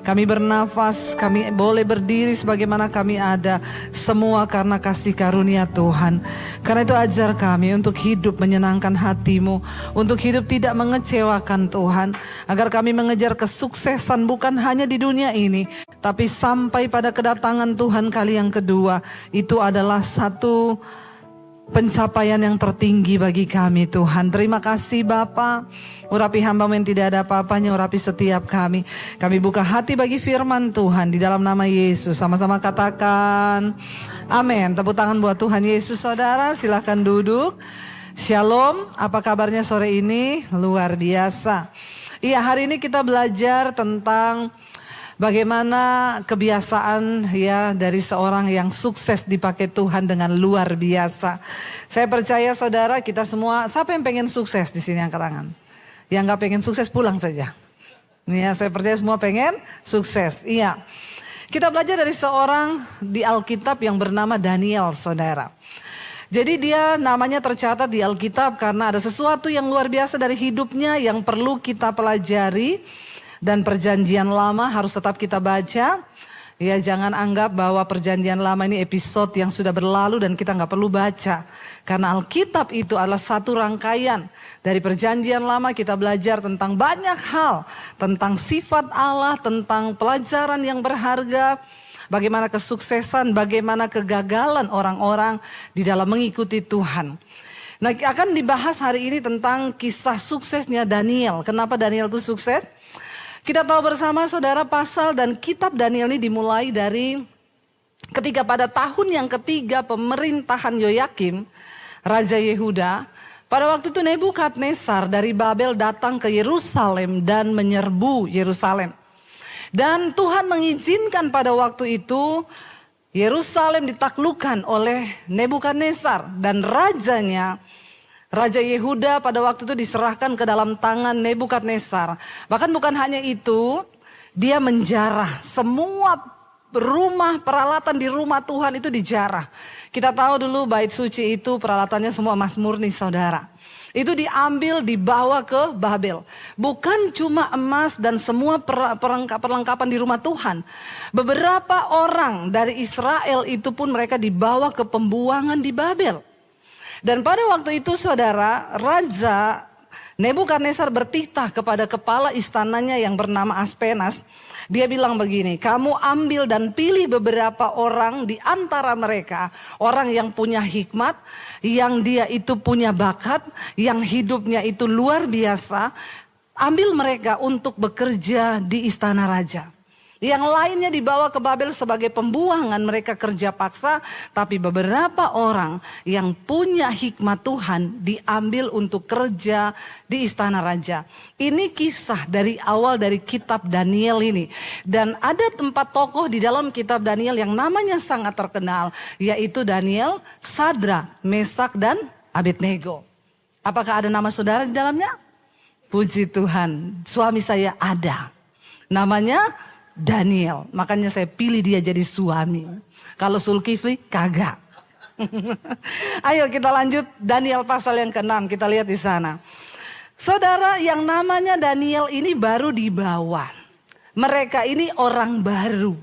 Kami bernafas, kami boleh berdiri sebagaimana kami ada. Semua karena kasih karunia Tuhan. Karena itu ajar kami untuk hidup menyenangkan hati-Mu, untuk hidup tidak mengecewakan Tuhan. Agar kami mengejar kesuksesan bukan hanya di dunia ini, tapi sampai pada kedatangan Tuhan kali yang kedua. Itu adalah satu pencapaian yang tertinggi bagi kami Tuhan. Terima kasih Bapa. Urapi hamba yang tidak ada apa-apanya, urapi setiap kami. Kami buka hati bagi firman Tuhan di dalam nama Yesus. Sama-sama katakan amin. Tepuk tangan buat Tuhan Yesus saudara. Silahkan duduk. Shalom, apa kabarnya sore ini? Luar biasa. Iya, hari ini kita belajar tentang bagaimana kebiasaan ya dari seorang yang sukses dipakai Tuhan dengan luar biasa. Saya percaya saudara, kita semua, siapa yang pengen sukses di sini angkat tangan? Yang gak pengen sukses pulang saja. Ya, saya percaya semua pengen sukses. Iya. Kita belajar dari seorang di Alkitab yang bernama Daniel saudara. Jadi dia namanya tercatat di Alkitab karena ada sesuatu yang luar biasa dari hidupnya yang perlu kita pelajari. Dan perjanjian lama harus tetap kita baca. Ya, jangan anggap bahwa perjanjian lama ini episode yang sudah berlalu dan kita gak perlu baca. Karena Alkitab itu adalah satu rangkaian. Dari perjanjian lama kita belajar tentang banyak hal. Tentang sifat Allah, tentang pelajaran yang berharga. Bagaimana kesuksesan, bagaimana kegagalan orang-orang di dalam mengikuti Tuhan. Nah, akan dibahas hari ini tentang kisah suksesnya Daniel. Kenapa Daniel itu sukses? Kita tahu bersama saudara, pasal dan kitab Daniel ini dimulai dari ketika pada tahun yang ketiga pemerintahan Yoyakim, Raja Yehuda. Pada waktu itu Nebukadnezar dari Babel datang ke Yerusalem dan menyerbu Yerusalem. Dan Tuhan mengizinkan pada waktu itu Yerusalem ditaklukkan oleh Nebukadnezar dan rajanya. Raja Yehuda pada waktu itu diserahkan ke dalam tangan Nebukadnezar. Bahkan bukan hanya itu, dia menjarah semua rumah, peralatan di rumah Tuhan itu dijarah. Kita tahu dulu bait suci itu peralatannya semua emas murni saudara. Itu diambil dibawa ke Babel. Bukan cuma emas dan semua perlengkapan di rumah Tuhan. Beberapa orang dari Israel itu pun mereka dibawa ke pembuangan di Babel. Dan pada waktu itu saudara, Raja Nebukadnezar bertitah kepada kepala istananya yang bernama Aspenas. Dia bilang begini, kamu ambil dan pilih beberapa orang di antara mereka. Orang yang punya hikmat, yang dia itu punya bakat, yang hidupnya itu luar biasa. Ambil mereka untuk bekerja di istana raja. Yang lainnya dibawa ke Babel sebagai pembuangan, mereka kerja paksa. Tapi beberapa orang yang punya hikmat Tuhan diambil untuk kerja di istana raja. Ini kisah dari awal dari kitab Daniel ini. Dan ada 4 tokoh di dalam kitab Daniel yang namanya sangat terkenal. Yaitu Daniel, Sadrak, Mesak dan Abednego. Apakah ada nama saudara di dalamnya? Puji Tuhan, suami saya ada. Namanya Daniel, makanya saya pilih dia jadi suami. Kalau Zulkifli kagak. Ayo kita lanjut Daniel pasal yang ke-6, kita lihat di sana. Saudara, yang namanya Daniel ini baru dibawa. Mereka ini orang baru.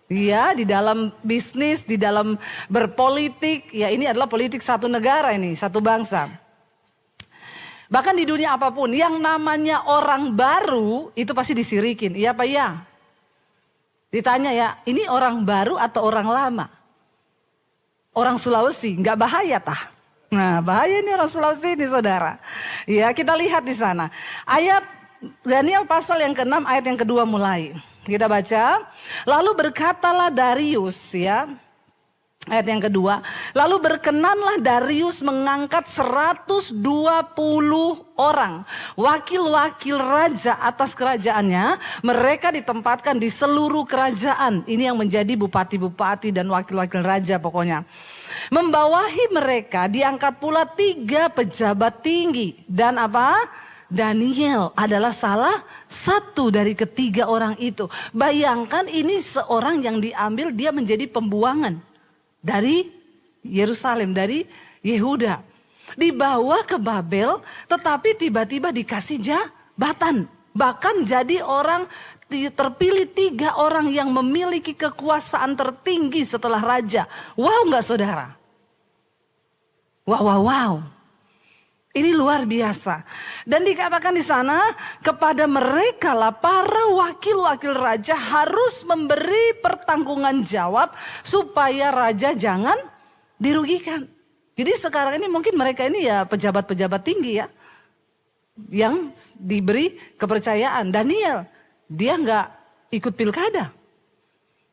Ya, di dalam bisnis, di dalam berpolitik, ya ini adalah politik satu negara ini, satu bangsa. Bahkan di dunia apapun, yang namanya orang baru itu pasti disirikin, iya apa iya? Ditanya ya, ini orang baru atau orang lama? Orang Sulawesi, nggak bahaya tah? Nah, bahaya ini orang Sulawesi ini saudara. Ya, kita lihat di sana. Ayat Daniel pasal yang ke-6 ayat yang kedua mulai. Kita baca. Lalu berkatalah Darius ya. Ayat yang kedua, lalu berkenanlah Darius mengangkat 120 orang wakil-wakil raja atas kerajaannya. Mereka ditempatkan di seluruh kerajaan. Ini yang menjadi bupati-bupati dan wakil-wakil raja pokoknya. Membawahi mereka diangkat pula 3 pejabat tinggi. Dan apa? Daniel adalah salah satu dari ketiga orang itu. Bayangkan ini seorang yang diambil, dia menjadi pembuangan. Dari Yerusalem, dari Yehuda. Dibawa ke Babel, tetapi tiba-tiba dikasih jabatan. Bahkan jadi orang terpilih 3 orang yang memiliki kekuasaan tertinggi setelah raja. Wow nggak saudara? Wow. Ini luar biasa. Dan dikatakan di sana kepada mereka lah para wakil-wakil raja harus memberi pertanggungan jawab supaya raja jangan dirugikan. Jadi sekarang ini mungkin mereka ini ya pejabat-pejabat tinggi ya. Yang diberi kepercayaan. Daniel, dia nggak ikut pilkada.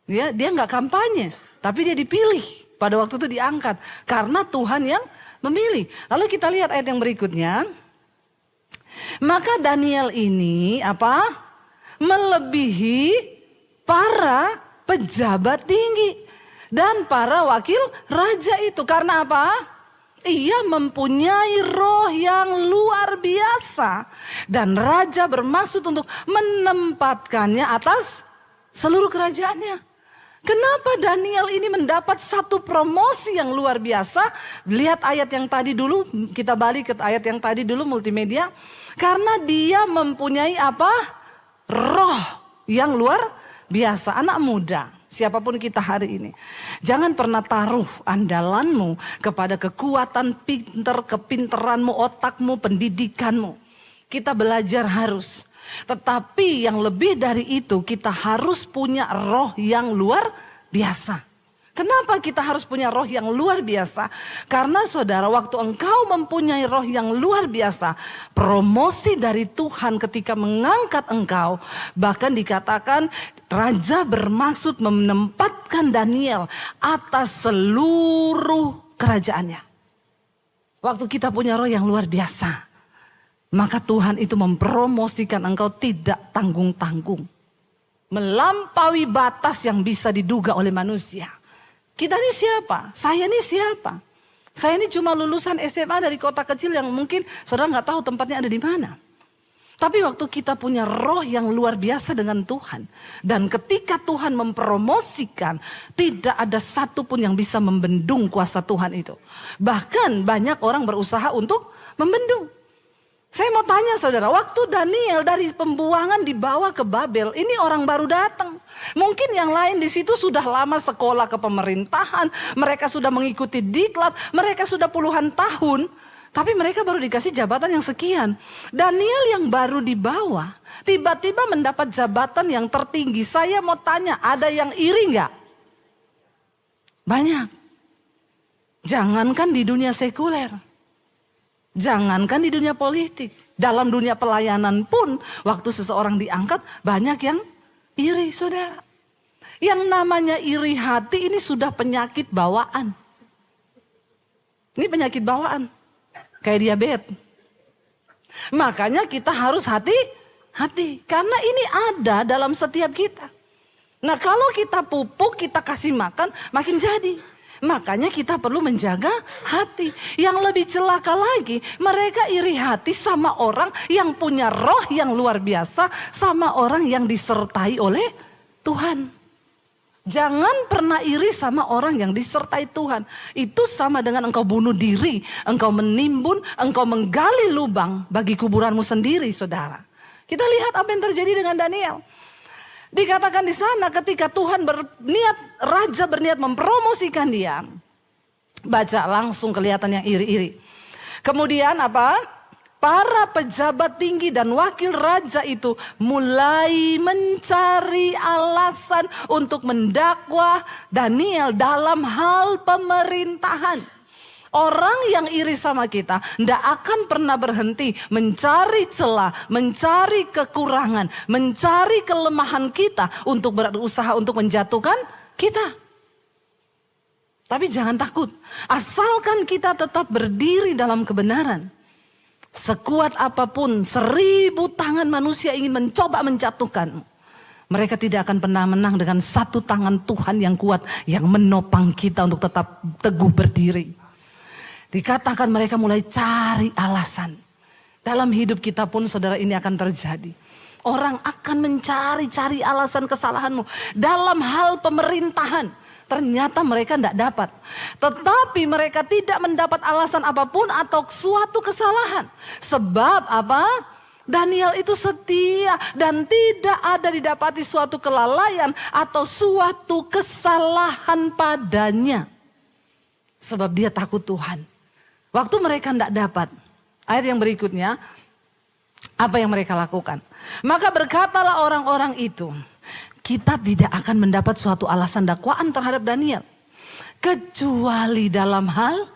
Dia nggak kampanye. Tapi dia dipilih. Pada waktu itu diangkat. Karena Tuhan yang memilih. Lalu kita lihat ayat yang berikutnya. Maka Daniel ini melebihi para pejabat tinggi dan para wakil raja itu. Karena apa? Ia mempunyai roh yang luar biasa. Dan raja bermaksud untuk menempatkannya atas seluruh kerajaannya. Kenapa Daniel ini mendapat satu promosi yang luar biasa? Lihat ayat yang tadi dulu, kita balik ke ayat yang tadi dulu multimedia. Karena dia mempunyai roh yang luar biasa. Anak muda, siapapun kita hari ini. Jangan pernah taruh andalanmu kepada kekuatan kepinteranmu, otakmu, pendidikanmu. Kita belajar harus. Tetapi yang lebih dari itu kita harus punya roh yang luar biasa. Kenapa kita harus punya roh yang luar biasa? Karena saudara, waktu engkau mempunyai roh yang luar biasa, promosi dari Tuhan ketika mengangkat engkau, bahkan dikatakan raja bermaksud menempatkan Daniel atas seluruh kerajaannya. Waktu kita punya roh yang luar biasa, maka Tuhan itu mempromosikan engkau tidak tanggung-tanggung. Melampaui batas yang bisa diduga oleh manusia. Kita ini siapa? Saya ini siapa? Saya ini cuma lulusan SMA dari kota kecil yang mungkin saudara nggak tahu tempatnya ada di mana. Tapi waktu kita punya roh yang luar biasa dengan Tuhan. Dan ketika Tuhan mempromosikan, tidak ada satupun yang bisa membendung kuasa Tuhan itu. Bahkan banyak orang berusaha untuk membendung. Saya mau tanya saudara, waktu Daniel dari pembuangan dibawa ke Babel, ini orang baru datang. Mungkin yang lain di situ sudah lama sekolah ke pemerintahan, mereka sudah mengikuti diklat, mereka sudah puluhan tahun, tapi mereka baru dikasih jabatan yang sekian. Daniel yang baru dibawa, tiba-tiba mendapat jabatan yang tertinggi. Saya mau tanya, ada yang iri nggak? Banyak. Jangankan di dunia sekuler. Jangankan di dunia politik, dalam dunia pelayanan pun waktu seseorang diangkat banyak yang iri saudara. Yang namanya iri hati ini sudah penyakit bawaan. Ini penyakit bawaan, kayak diabetes. Makanya kita harus hati-hati, karena ini ada dalam setiap kita. Nah kalau kita pupuk, kita kasih makan, makin jadi. Makanya kita perlu menjaga hati. Yang lebih celaka lagi, mereka iri hati sama orang yang punya roh yang luar biasa, sama orang yang disertai oleh Tuhan. Jangan pernah iri sama orang yang disertai Tuhan. Itu sama dengan engkau bunuh diri, engkau menimbun, engkau menggali lubang bagi kuburanmu sendiri, saudara. Kita lihat apa yang terjadi dengan Daniel. Dikatakan di sana ketika Tuhan raja berniat mempromosikan dia. Baca langsung kelihatan yang iri-iri. Kemudian apa? Para pejabat tinggi dan wakil raja itu mulai mencari alasan untuk mendakwa Daniel dalam hal pemerintahan. Orang yang iri sama kita tidak akan pernah berhenti mencari celah, mencari kekurangan, mencari kelemahan kita untuk berusaha untuk menjatuhkan kita. Tapi jangan takut, asalkan kita tetap berdiri dalam kebenaran. Sekuat apapun 1000 tangan manusia ingin mencoba menjatuhkan, mereka tidak akan pernah menang dengan satu tangan Tuhan yang kuat yang menopang kita untuk tetap teguh berdiri. Dikatakan mereka mulai cari alasan. Dalam hidup kita pun saudara ini akan terjadi. Orang akan mencari-cari alasan kesalahanmu. Dalam hal pemerintahan, ternyata mereka tidak dapat. Tetapi mereka tidak mendapat alasan apapun atau suatu kesalahan. Sebab apa? Daniel itu setia dan tidak ada didapati suatu kelalaian atau suatu kesalahan padanya. Sebab dia takut Tuhan. Waktu mereka tidak dapat, ayat yang berikutnya, apa yang mereka lakukan? Maka berkatalah orang-orang itu, kita tidak akan mendapat suatu alasan dakwaan terhadap Daniel. Kecuali dalam hal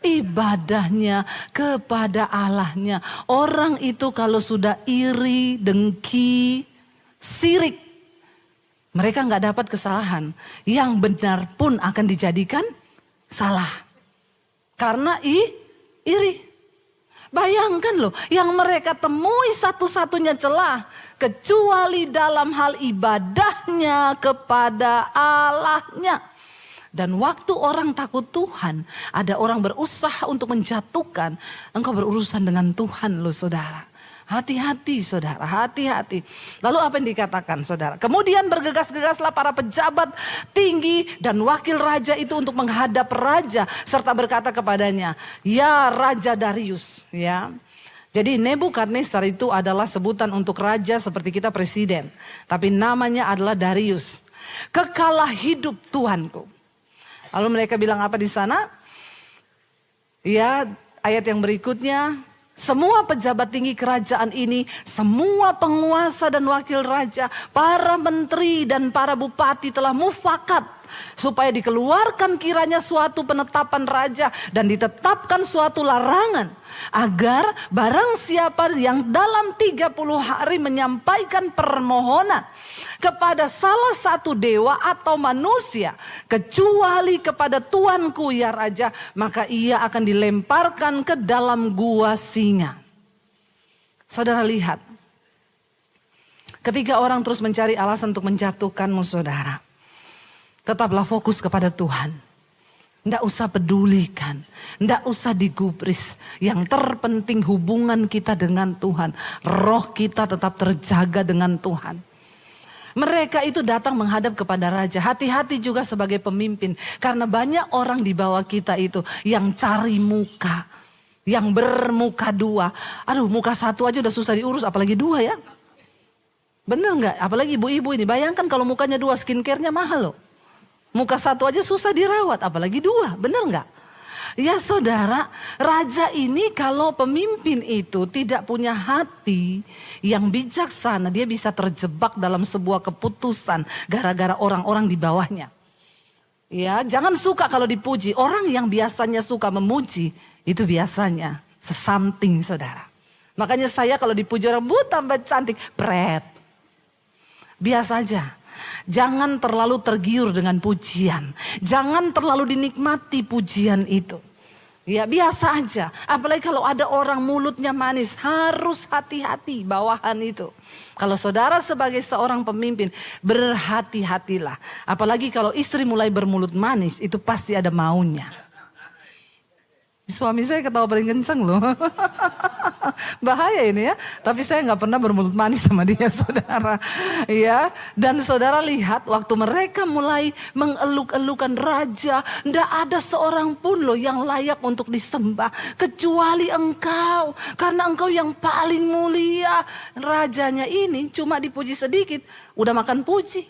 ibadahnya kepada Allahnya. Orang itu kalau sudah iri, dengki, sirik, mereka nggak dapat kesalahan. Yang benar pun akan dijadikan salah. Karena iri. Bayangkan loh, yang mereka temui satu-satunya celah. Kecuali dalam hal ibadahnya kepada Allahnya. Dan waktu orang takut Tuhan, ada orang berusaha untuk menjatuhkan, engkau berurusan dengan Tuhan loh saudara. Hati-hati saudara, hati-hati. Lalu apa yang dikatakan saudara? Kemudian bergegas-gegaslah para pejabat tinggi dan wakil raja itu untuk menghadap raja. Serta berkata kepadanya, ya Raja Darius. Ya. Jadi Nebukadnezar itu adalah sebutan untuk raja seperti kita presiden. Tapi namanya adalah Darius. Kekalah hidup Tuhanku. Lalu mereka bilang apa di sana? Ya, ayat yang berikutnya, semua pejabat tinggi kerajaan ini, semua penguasa dan wakil raja, para menteri dan para bupati telah mufakat supaya dikeluarkan kiranya suatu penetapan raja dan ditetapkan suatu larangan agar barang siapa yang dalam 30 hari menyampaikan permohonan kepada salah satu dewa atau manusia kecuali kepada tuanku ya raja, maka ia akan dilemparkan ke dalam gua singa. Saudara lihat, ketika orang terus mencari alasan untuk menjatuhkanmu saudara, tetaplah fokus kepada Tuhan. Tidak usah pedulikan, tidak usah digubris. Yang terpenting hubungan kita dengan Tuhan, roh kita tetap terjaga dengan Tuhan. Mereka itu datang menghadap kepada raja. Hati-hati juga sebagai pemimpin. Karena banyak orang di bawah kita itu yang cari muka. Yang bermuka dua. Aduh, muka satu aja udah susah diurus, apalagi dua ya. Bener gak? Apalagi ibu-ibu ini. Bayangkan kalau mukanya dua, skincare-nya mahal loh. Muka satu aja susah dirawat, apalagi dua. Bener gak? Ya saudara, raja ini kalau pemimpin itu tidak punya hati yang bijaksana, dia bisa terjebak dalam sebuah keputusan gara-gara orang-orang di bawahnya. Ya, jangan suka kalau dipuji. Orang yang biasanya suka memuji, itu biasanya sesamting saudara. Makanya saya kalau dipuji orang, bu tambah cantik, pret. Biasa aja. Jangan terlalu tergiur dengan pujian. Jangan terlalu dinikmati pujian itu. Ya biasa aja. Apalagi kalau ada orang mulutnya manis. Harus hati-hati bawahan itu. Kalau saudara sebagai seorang pemimpin, berhati-hatilah. Apalagi kalau istri mulai bermulut manis, itu pasti ada maunya. Suami saya ketawa paling kenceng loh. Bahaya ini ya. Tapi saya gak pernah bermulut manis sama dia saudara. Ya. Dan saudara lihat waktu mereka mulai mengeluk-elukan raja. Tidak ada seorang pun loh yang layak untuk disembah. Kecuali engkau. Karena engkau yang paling mulia. Rajanya ini cuma dipuji sedikit. Udah makan puji.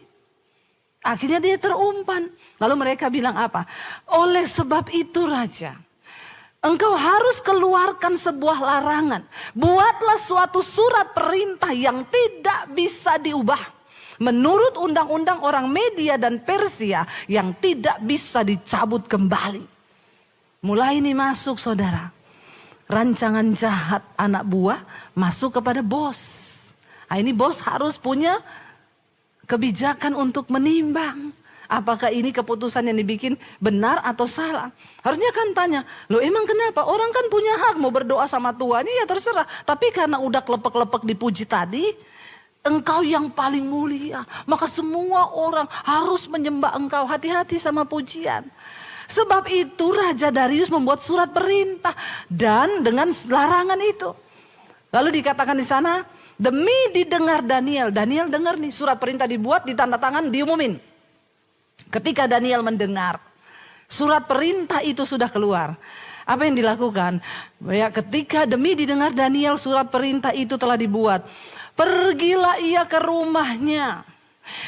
Akhirnya dia terumpan. Lalu mereka bilang apa? Oleh sebab itu raja, engkau harus keluarkan sebuah larangan. Buatlah suatu surat perintah yang tidak bisa diubah. Menurut undang-undang orang Media dan Persia yang tidak bisa dicabut kembali. Mulai ini masuk saudara. Rancangan jahat anak buah masuk kepada bos. Nah, ini bos harus punya kebijakan untuk menimbang. Apakah ini keputusan yang dibikin benar atau salah? Harusnya kan tanya, loh emang kenapa? Orang kan punya hak mau berdoa sama Tuhan, ya terserah. Tapi karena udah kelepek-kelepek dipuji tadi, engkau yang paling mulia. Maka semua orang harus menyembah engkau. Hati-hati sama pujian. Sebab itu Raja Darius membuat surat perintah dan dengan larangan itu. Lalu dikatakan di sana, demi didengar Daniel. Daniel dengar nih surat perintah dibuat, ditanda tangan, diumumin. Ketika Daniel mendengar surat perintah itu sudah keluar. Apa yang dilakukan? Ya, ketika demi didengar Daniel, surat perintah itu telah dibuat. Pergilah ia ke rumahnya.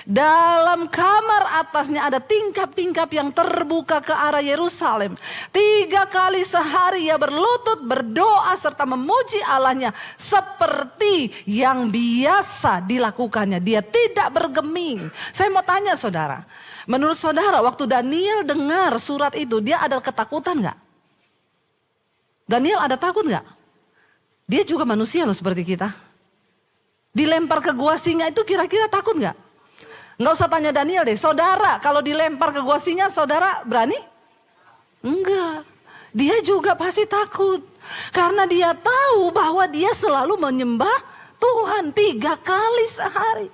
Dalam kamar atasnya ada tingkap-tingkap yang terbuka ke arah Yerusalem. 3 kali sehari ia berlutut, berdoa serta memuji Allahnya seperti yang biasa dilakukannya. Dia tidak bergeming. Saya mau tanya saudara, menurut saudara waktu Daniel dengar surat itu, dia ada ketakutan gak? Daniel ada takut gak? Dia juga manusia loh seperti kita. Dilempar ke gua singa itu kira-kira takut gak? Nggak usah tanya Daniel deh, saudara kalau dilempar ke gua singa, saudara berani? Enggak, dia juga pasti takut. Karena dia tahu bahwa dia selalu menyembah Tuhan 3 kali sehari.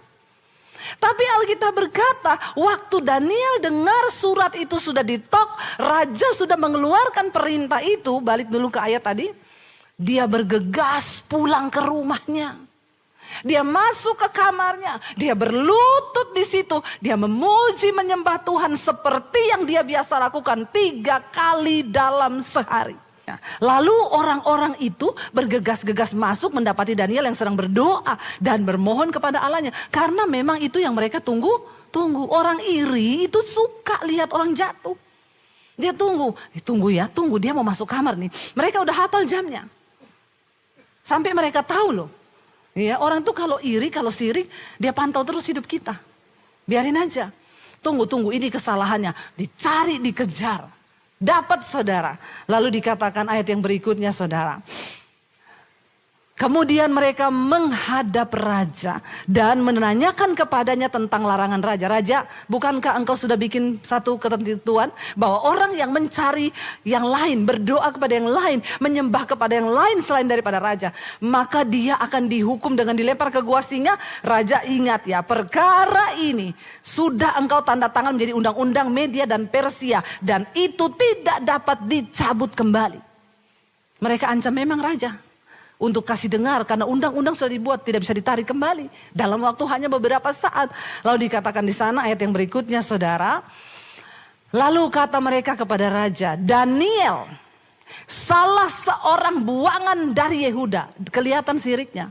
Tapi Alkitab berkata, waktu Daniel dengar surat itu sudah ditok, raja sudah mengeluarkan perintah itu, balik dulu ke ayat tadi. Dia bergegas pulang ke rumahnya. Dia masuk ke kamarnya, dia berlutut di situ, dia memuji menyembah Tuhan seperti yang dia biasa lakukan 3 kali dalam sehari. Lalu orang-orang itu bergegas-gegas masuk mendapati Daniel yang sedang berdoa dan bermohon kepada Allahnya. Karena memang itu yang mereka tunggu. Orang iri itu suka lihat orang jatuh. Dia tunggu dia mau masuk kamar nih. Mereka udah hafal jamnya. Sampai mereka tahu loh. Ya, orang tuh kalau iri, kalau sirik, dia pantau terus hidup kita. Biarin aja. Tunggu, ini kesalahannya. Dicari, dikejar. Dapat saudara. Lalu dikatakan ayat yang berikutnya saudara. Kemudian mereka menghadap raja dan menanyakan kepadanya tentang larangan raja. Raja, bukankah engkau sudah bikin satu ketentuan bahwa orang yang mencari yang lain, berdoa kepada yang lain, menyembah kepada yang lain selain daripada raja, maka dia akan dihukum dengan dilempar ke gua singa. Raja, ingat ya, perkara ini sudah engkau tanda tangan menjadi undang-undang Media dan Persia dan itu tidak dapat dicabut kembali. Mereka ancam memang raja untuk kasih dengar karena undang-undang sudah dibuat tidak bisa ditarik kembali dalam waktu hanya beberapa saat. Lalu dikatakan di sana ayat yang berikutnya saudara. Lalu kata mereka kepada raja, Daniel salah seorang buangan dari Yehuda. Kelihatan siriknya.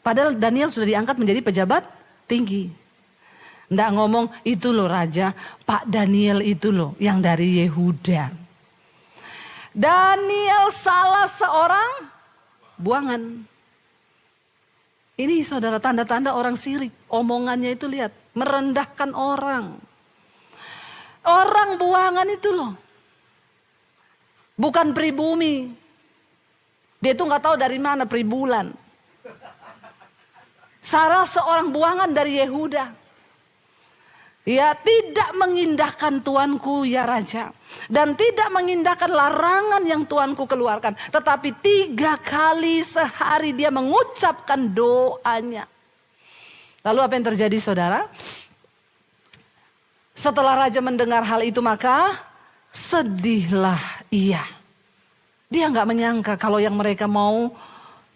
Padahal Daniel sudah diangkat menjadi pejabat tinggi. Nggak ngomong itu loh raja, Pak Daniel itu loh yang dari Yehuda. Daniel salah seorang buangan. Ini saudara tanda-tanda orang sirik. Omongannya itu lihat, merendahkan orang. Orang buangan itu loh. Bukan pribumi. Dia itu gak tahu dari mana pribulan. Salah seorang buangan dari Yehuda. Ya, tidak mengindahkan tuanku ya raja. Dan tidak mengindahkan larangan yang tuanku keluarkan. Tetapi 3 kali sehari dia mengucapkan doanya. Lalu apa yang terjadi saudara? Setelah raja mendengar hal itu maka sedihlah ia. Dia gak menyangka kalau yang mereka mau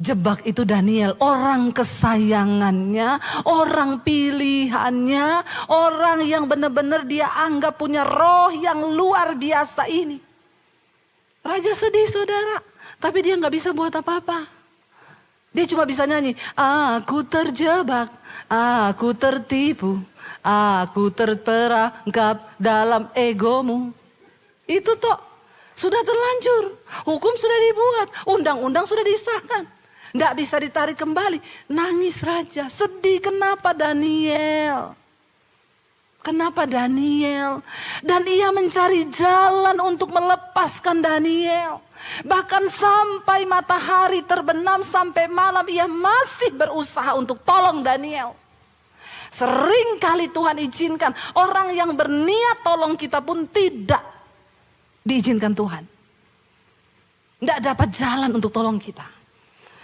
jebak itu Daniel, orang kesayangannya, orang pilihannya, orang yang benar-benar dia anggap punya roh yang luar biasa ini. Raja sedih saudara, tapi dia gak bisa buat apa-apa. Dia cuma bisa nyanyi, aku terjebak, aku tertipu, aku terperangkap dalam egomu. Itu toh sudah terlanjur, hukum sudah dibuat, undang-undang sudah disahkan. Nggak bisa ditarik kembali. Nangis raja, sedih. Kenapa Daniel? Kenapa Daniel? Dan ia mencari jalan untuk melepaskan Daniel. Bahkan sampai matahari terbenam, sampai malam ia masih berusaha untuk tolong Daniel. Sering kali Tuhan izinkan orang yang berniat tolong kita pun tidak diizinkan Tuhan. Nggak dapat jalan untuk tolong kita.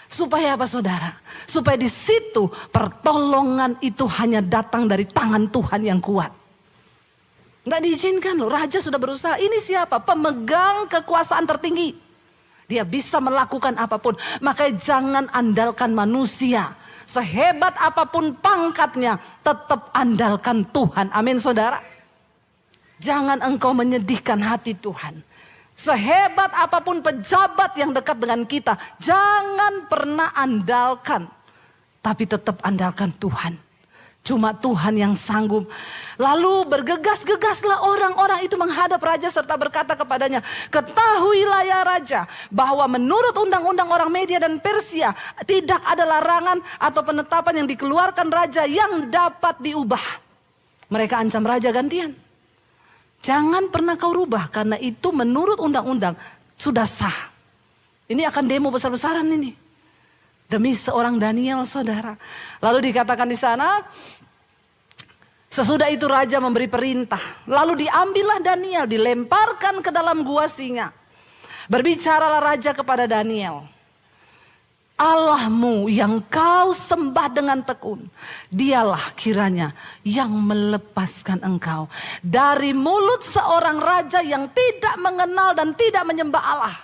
Supaya apa saudara? Supaya di situ pertolongan itu hanya datang dari tangan Tuhan yang kuat. Nggak diizinkan loh, raja sudah berusaha. Ini siapa? Pemegang kekuasaan tertinggi. Dia bisa melakukan apapun. Makanya jangan andalkan manusia. Sehebat apapun pangkatnya, tetap andalkan Tuhan. Amin saudara. Jangan engkau menyedihkan hati Tuhan. Sehebat apapun pejabat yang dekat dengan kita, jangan pernah andalkan. Tapi tetap andalkan Tuhan. Cuma Tuhan yang sanggup. Lalu bergegas-gegaslah orang-orang itu menghadap raja serta berkata kepadanya, ketahuilah ya raja, bahwa menurut undang-undang orang Media dan Persia, tidak ada larangan atau penetapan yang dikeluarkan raja yang dapat diubah. Mereka ancam raja gantian. Jangan pernah kau rubah, karena itu menurut undang-undang sudah sah. Ini akan demo besar-besaran ini. Demi seorang Daniel, saudara. Lalu dikatakan di sana, sesudah itu raja memberi perintah. Lalu diambillah Daniel, dilemparkan ke dalam gua singa. Berbicaralah raja kepada Daniel. Allahmu yang kau sembah dengan tekun, dialah kiranya yang melepaskan engkau dari mulut seorang raja yang tidak mengenal dan tidak menyembah Allah.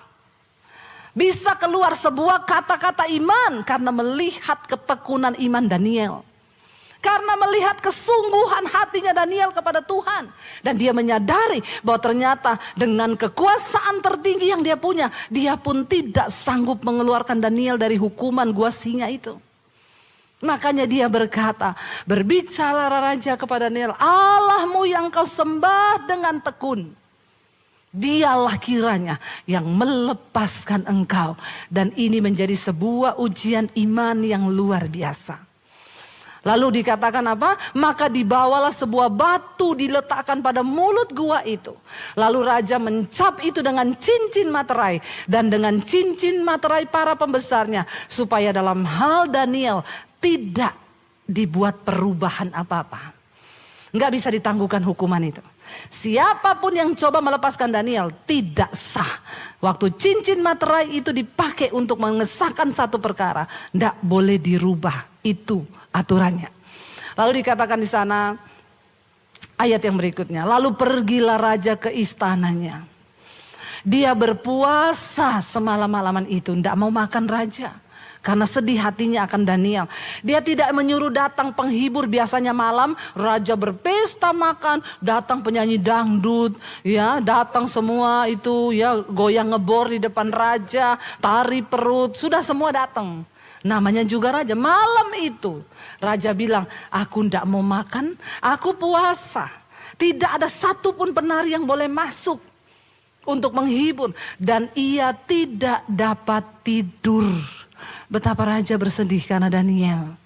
Bisa keluar sebuah kata-kata iman karena melihat ketekunan iman Daniel. Karena melihat kesungguhan hatinya Daniel kepada Tuhan. Dan dia menyadari bahwa ternyata dengan kekuasaan tertinggi yang dia punya, dia pun tidak sanggup mengeluarkan Daniel dari hukuman gua singa itu. Makanya dia berkata, berbicara raja kepada Daniel, Allahmu yang kau sembah dengan tekun, dialah kiranya yang melepaskan engkau. Dan ini menjadi sebuah ujian iman yang luar biasa. Lalu dikatakan apa? Maka dibawalah sebuah batu diletakkan pada mulut gua itu. Lalu raja mencap itu dengan cincin materai dan dengan cincin materai para pembesarnya, supaya dalam hal Daniel tidak dibuat perubahan apa-apa. Nggak bisa ditangguhkan hukuman itu. Siapapun yang coba melepaskan Daniel tidak sah. Waktu cincin materai itu dipakai untuk mengesahkan satu perkara, nggak boleh dirubah. Itu aturannya. Lalu dikatakan di sana ayat yang berikutnya. Lalu pergilah raja ke istananya. Dia berpuasa semalam-malaman itu, nggak mau makan raja. Karena sedih hatinya akan Daniel. Dia tidak menyuruh datang penghibur, biasanya malam raja berpesta makan, datang penyanyi dangdut, ya, datang semua itu ya goyang ngebor di depan raja, tari perut, sudah semua datang. Namanya juga raja. Malam itu raja bilang, aku ndak mau makan, aku puasa. Tidak ada satupun penari yang boleh masuk untuk menghibur, dan ia tidak dapat tidur. Betapa raja bersedih karena Daniel.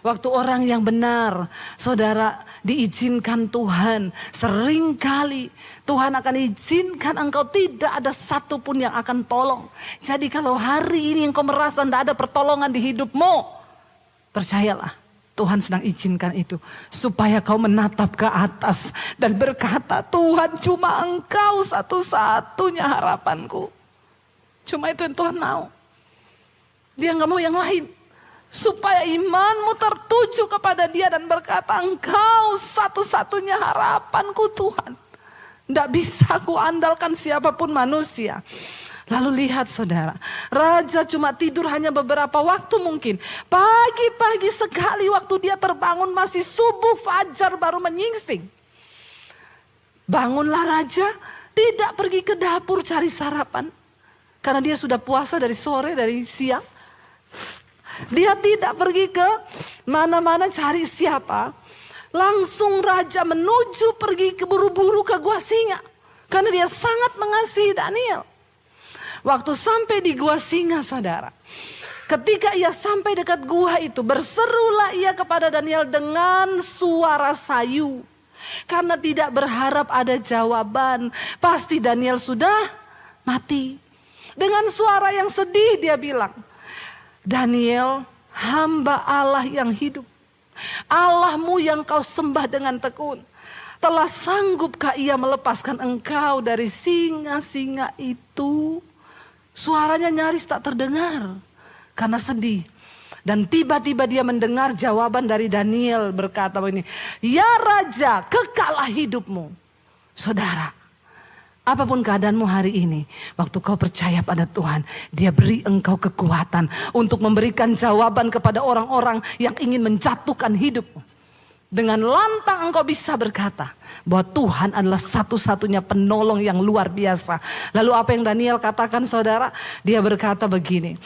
Waktu orang yang benar, saudara, diizinkan Tuhan. Seringkali Tuhan akan izinkan engkau, tidak ada satupun yang akan tolong. Jadi kalau hari ini engkau merasa tidak ada pertolongan di hidupmu, percayalah Tuhan sedang izinkan itu. Supaya kau menatap ke atas dan berkata, Tuhan cuma engkau satu-satunya harapanku. Cuma itu yang Tuhan mau. Dia gak mau yang lain. Supaya imanmu tertuju kepada dia dan berkata, engkau satu-satunya harapanku Tuhan. Tidak bisa ku andalkan siapapun manusia. Lalu lihat saudara, raja cuma tidur hanya beberapa waktu mungkin. Pagi-pagi sekali waktu dia terbangun, masih subuh fajar baru menyingsing. Bangunlah raja, tidak pergi ke dapur cari sarapan. Karena dia sudah puasa dari sore, dari siang. Dia tidak pergi ke mana-mana cari siapa. Langsung raja menuju pergi ke buru-buru ke gua singa. Karena dia sangat mengasihi Daniel. Waktu sampai di gua singa saudara. Ketika ia sampai dekat gua itu, berserulah ia kepada Daniel dengan suara sayu. Karena tidak berharap ada jawaban. Pasti Daniel sudah mati. Dengan suara yang sedih dia bilang, Daniel, hamba Allah yang hidup. Allahmu yang kau sembah dengan tekun. Telah sanggupkah ia melepaskan engkau dari singa-singa itu? Suaranya nyaris tak terdengar karena sedih. Dan tiba-tiba dia mendengar jawaban dari Daniel berkata begini, ya raja, kekalah hidupmu. Saudara, apapun keadaanmu hari ini, waktu kau percaya pada Tuhan, dia beri engkau kekuatan untuk memberikan jawaban kepada orang-orang yang ingin menjatuhkan hidupmu. Dengan lantang engkau bisa berkata bahwa Tuhan adalah satu-satunya penolong yang luar biasa. Lalu apa yang Daniel katakan saudara? Dia berkata begini.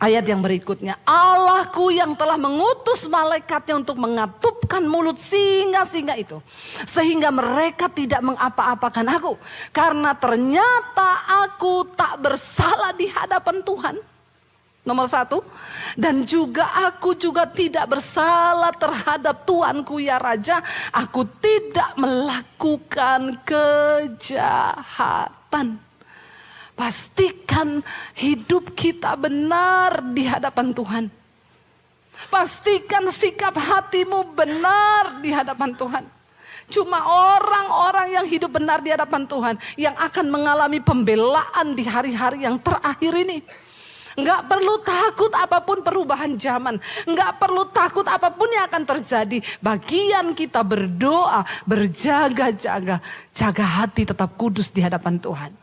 Ayat yang berikutnya, Allahku yang telah mengutus malaikatnya untuk mengatupkan mulut singa-singa itu. Sehingga mereka tidak mengapa-apakan aku. Karena ternyata aku tak bersalah di hadapan Tuhan. Nomor 1, dan juga aku juga tidak bersalah terhadap Tuanku ya Raja. Aku tidak melakukan kejahatan. Pastikan hidup kita benar di hadapan Tuhan. Pastikan sikap hatimu benar di hadapan Tuhan. Cuma orang-orang yang hidup benar di hadapan Tuhan yang akan mengalami pembelaan di hari-hari yang terakhir ini. Enggak perlu takut apapun perubahan zaman. Enggak perlu takut apapun yang akan terjadi. Bagian kita berdoa, berjaga-jaga. Jaga hati tetap kudus di hadapan Tuhan.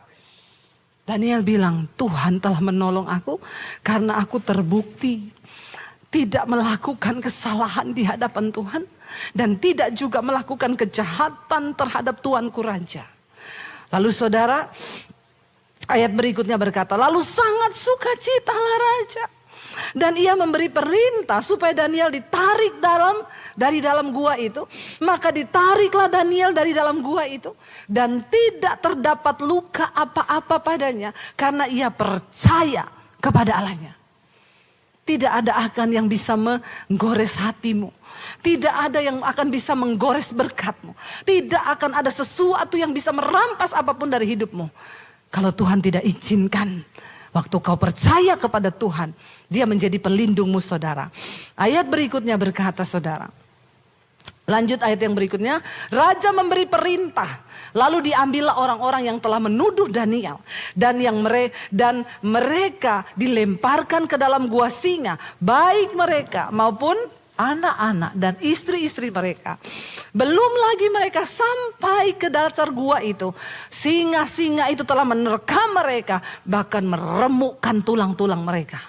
Daniel bilang, Tuhan telah menolong aku karena aku terbukti tidak melakukan kesalahan di hadapan Tuhan. Dan tidak juga melakukan kejahatan terhadap Tuanku Raja. Lalu saudara, ayat berikutnya berkata, lalu sangat sukacitalah raja. Dan ia memberi perintah supaya Daniel ditarik dari dalam gua itu. Maka ditariklah Daniel dari dalam gua itu. Dan tidak terdapat luka apa-apa padanya. Karena ia percaya kepada Allahnya. Tidak ada akan yang bisa menggores hatimu. Tidak ada yang akan bisa menggores berkatmu. Tidak akan ada sesuatu yang bisa merampas apapun dari hidupmu. Kalau Tuhan tidak izinkan, waktu kau percaya kepada Tuhan, Dia menjadi pelindungmu saudara. Ayat berikutnya berkata saudara. Lanjut ayat yang berikutnya. Raja memberi perintah. Lalu diambillah orang-orang yang telah menuduh Daniel. Dan mereka dilemparkan ke dalam gua singa. Baik mereka maupun anak-anak dan istri-istri mereka. Belum lagi mereka sampai ke dasar gua itu. Singa-singa itu telah menerkam mereka. Bahkan meremukkan tulang-tulang mereka.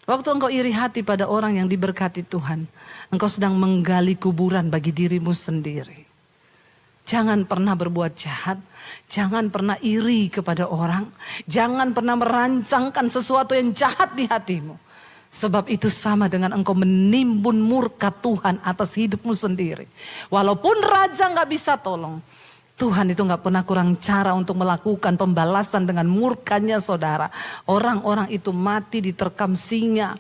Waktu engkau iri hati pada orang yang diberkati Tuhan. Engkau sedang menggali kuburan bagi dirimu sendiri. Jangan pernah berbuat jahat. Jangan pernah iri kepada orang. Jangan pernah merancangkan sesuatu yang jahat di hatimu. Sebab itu sama dengan engkau menimbun murka Tuhan atas hidupmu sendiri. Walaupun raja gak bisa tolong. Tuhan itu gak pernah kurang cara untuk melakukan pembalasan dengan murkanya saudara. Orang-orang itu mati diterkam singa.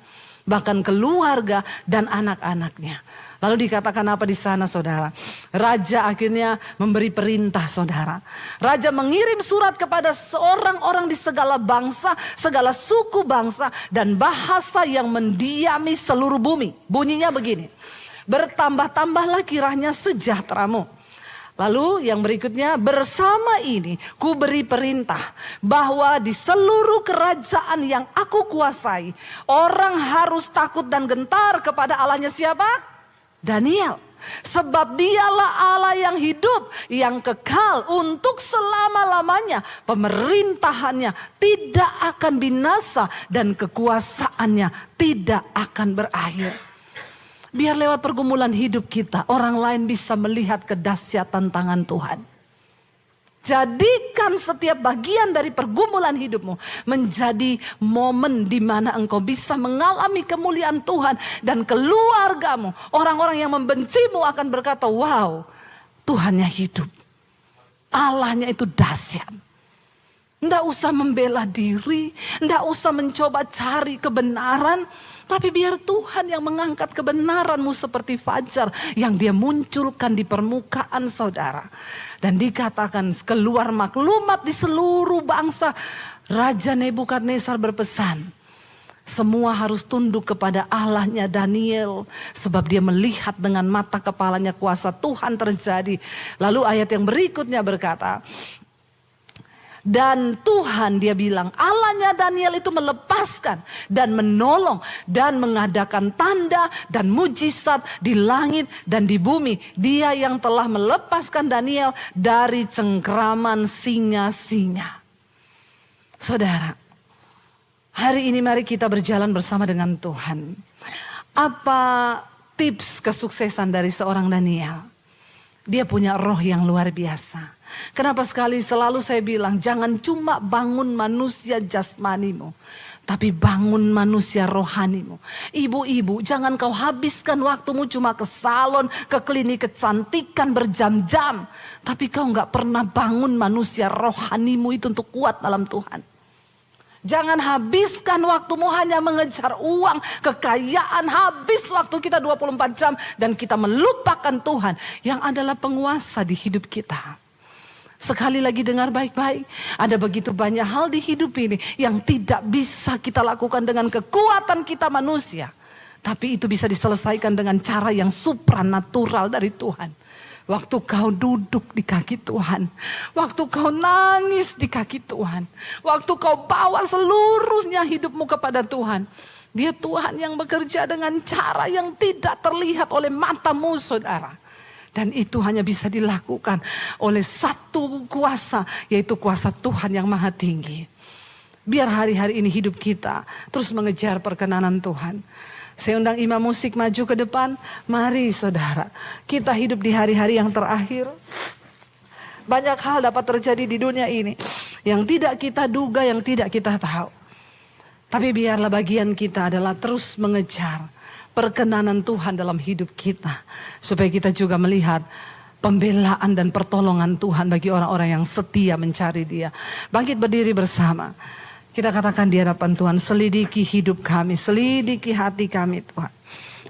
Bahkan keluarga dan anak-anaknya. Lalu dikatakan apa di sana saudara? Raja akhirnya memberi perintah saudara. Raja mengirim surat kepada seorang-orang di segala bangsa, segala suku bangsa dan bahasa yang mendiami seluruh bumi. Bunyinya begini. Bertambah-tambahlah kiranya sejahteramu. Lalu yang berikutnya, bersama ini ku beri perintah bahwa di seluruh kerajaan yang aku kuasai, orang harus takut dan gentar kepada Allahnya siapa? Daniel. Sebab dialah Allah yang hidup, yang kekal untuk selama-lamanya. Pemerintahannya tidak akan binasa dan kekuasaannya tidak akan berakhir. Biar lewat pergumulan hidup kita, orang lain bisa melihat kedahsyatan tangan Tuhan. Jadikan setiap bagian dari pergumulan hidupmu menjadi momen di mana engkau bisa mengalami kemuliaan Tuhan. Dan keluargamu, orang-orang yang membencimu akan berkata, wow, Tuhannya hidup. Allahnya itu dahsyat. Nggak usah membela diri, nggak usah mencoba cari kebenaran. Tapi biar Tuhan yang mengangkat kebenaranmu seperti fajar yang Dia munculkan di permukaan saudara. Dan dikatakan keluar maklumat di seluruh bangsa. Raja Nebukadnezar berpesan. Semua harus tunduk kepada Allahnya Daniel. Sebab dia melihat dengan mata kepalanya kuasa Tuhan terjadi. Lalu ayat yang berikutnya berkata. Dan Tuhan dia bilang Allahnya Daniel itu melepaskan dan menolong dan mengadakan tanda dan mujizat di langit dan di bumi. Dia yang telah melepaskan Daniel dari cengkraman singa-singa. Saudara, hari ini mari kita berjalan bersama dengan Tuhan. Apa tips kesuksesan dari seorang Daniel. Dia punya roh yang luar biasa. Kenapa selalu saya bilang jangan cuma bangun manusia jasmanimu, tapi bangun manusia rohanimu. Ibu-ibu, jangan kau habiskan waktumu cuma ke salon, ke klinik kecantikan berjam-jam. Tapi kau gak pernah bangun manusia rohanimu itu untuk kuat dalam Tuhan. Jangan habiskan waktumu hanya mengejar uang, kekayaan, habis waktu kita 24 jam. Dan kita melupakan Tuhan yang adalah penguasa di hidup kita. Sekali lagi dengar baik-baik, ada begitu banyak hal di hidup ini yang tidak bisa kita lakukan dengan kekuatan kita manusia. Tapi itu bisa diselesaikan dengan cara yang supranatural dari Tuhan. Waktu kau duduk di kaki Tuhan, waktu kau nangis di kaki Tuhan, waktu kau bawa seluruhnya hidupmu kepada Tuhan. Dia Tuhan yang bekerja dengan cara yang tidak terlihat oleh matamu, saudara. Dan itu hanya bisa dilakukan oleh satu kuasa, yaitu kuasa Tuhan yang maha tinggi. Biar hari-hari ini hidup kita terus mengejar perkenanan Tuhan. Saya undang imam musik maju ke depan. Mari saudara, kita hidup di hari-hari yang terakhir. Banyak hal dapat terjadi di dunia ini yang tidak kita duga, yang tidak kita tahu. Tapi biarlah bagian kita adalah terus mengejar perkenanan Tuhan dalam hidup kita. Supaya kita juga melihat pembelaan dan pertolongan Tuhan bagi orang-orang yang setia mencari Dia. Bangkit berdiri bersama. Kita katakan di hadapan Tuhan, selidiki hidup kami, selidiki hati kami Tuhan.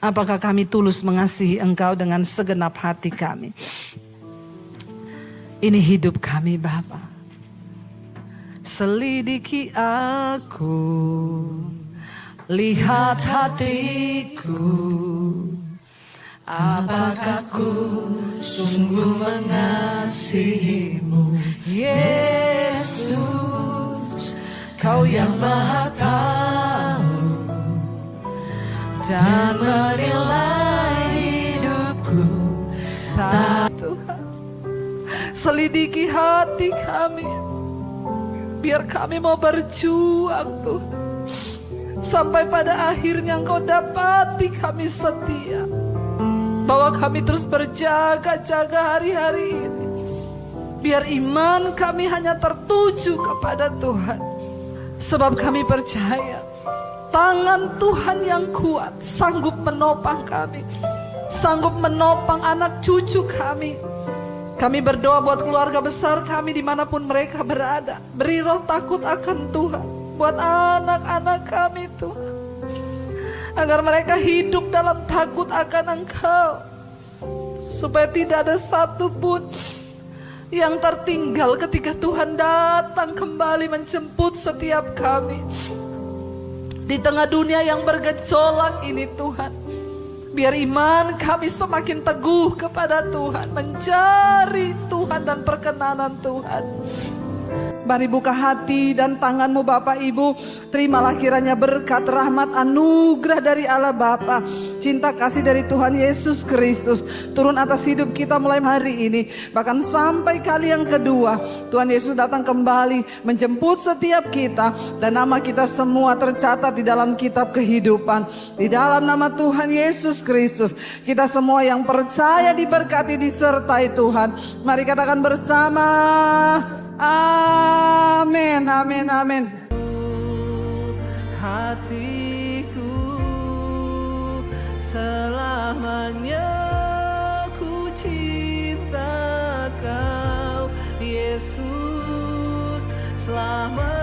Apakah kami tulus mengasihi Engkau dengan segenap hati kami? Ini hidup kami Bapa. Selidiki aku, lihat hatiku. Apakah ku sungguh mengasihimu, Yesus? Kau yang maha tahu dan menilai hidupku. Tuhan, selidiki hati kami. Biar kami mau berjuang Tuhan. Sampai pada akhirnya Engkau dapati kami setia. Bahwa kami terus berjaga-jaga hari-hari ini. Biar iman kami hanya tertuju kepada Tuhan. Sebab kami percaya tangan Tuhan yang kuat sanggup menopang kami. Sanggup menopang anak cucu kami. Kami berdoa buat keluarga besar kami dimanapun mereka berada. Beri roh takut akan Tuhan. Buat anak-anak kami Tuhan. Agar mereka hidup dalam takut akan Engkau. Supaya tidak ada satupun yang tertinggal ketika Tuhan datang kembali menjemput setiap kami. Di tengah dunia yang bergejolak ini Tuhan, biar iman kami semakin teguh kepada Tuhan, mencari Tuhan dan perkenanan Tuhan. Mari buka hati dan tanganmu Bapak Ibu. Terimalah kiranya berkat, rahmat, anugerah dari Allah Bapa, cinta kasih dari Tuhan Yesus Kristus turun atas hidup kita mulai hari ini. Bahkan sampai kali yang kedua Tuhan Yesus datang kembali menjemput setiap kita. Dan nama kita semua tercatat di dalam kitab kehidupan. Di dalam nama Tuhan Yesus Kristus kita semua yang percaya diberkati, disertai Tuhan. Mari katakan bersama, amin, amin, amin. Hatiku selamanya ku cinta Kau, Yesus, selamanya.